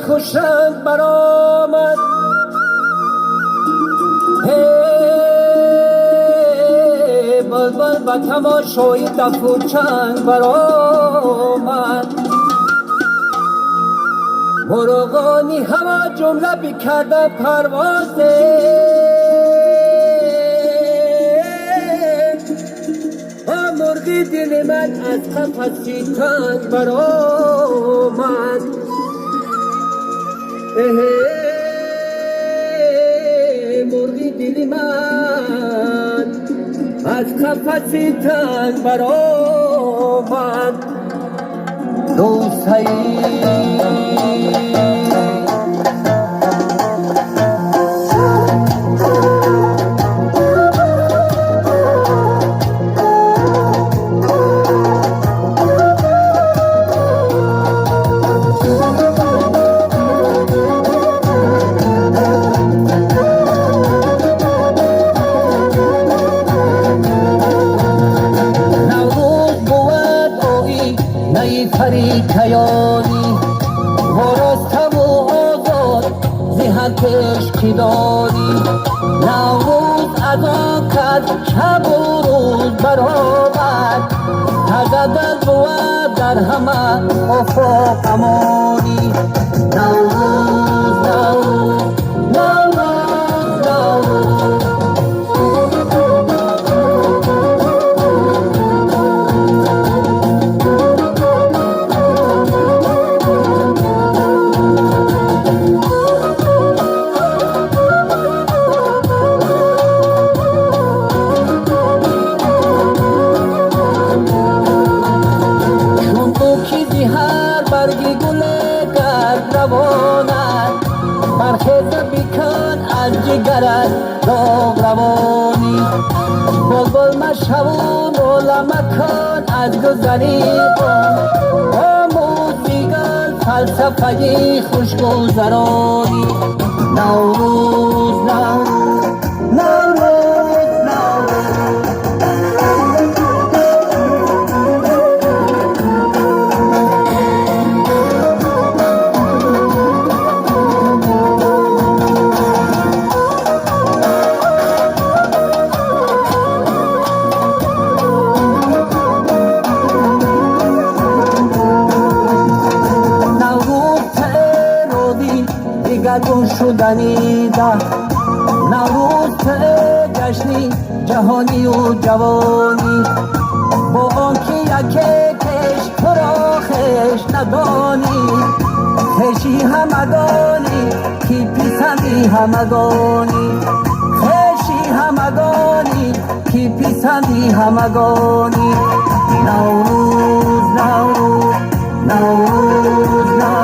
خوش رنگ برآمد، بلبل به تماشای دف و چنگ برآمد. مرغانی هوا جمله بکرده پروازه، مرغی دل من از قفسی تنگ برآمد. مرغی دل من از قفسی تنگ برآمد. دوستایی فریقیانی ورسته و آزاد زهکش کدانی. نوروز ادا کرد شب و روز برآمد، تجدد بود در همه افاق امانی. نوروز نوروز نوروز نوروز برگی گل گرد روانت، برخیز بیکن از جگرت داغ روانی. بلبل مشهون روله مکن از گذری کن، با موسیقی فلسفه خوشگذرانی. نوروز نوروز نوروز نوروز گل شدنی ده. نوروز جشنی جهانی و جوانی، با آنکه یکی کش تو را خش ندانی. خشی همگانی کی پیسندی همگانی، خشی همگانی کی پیسندی همگانی. نوروز نوروز نوروز نوروز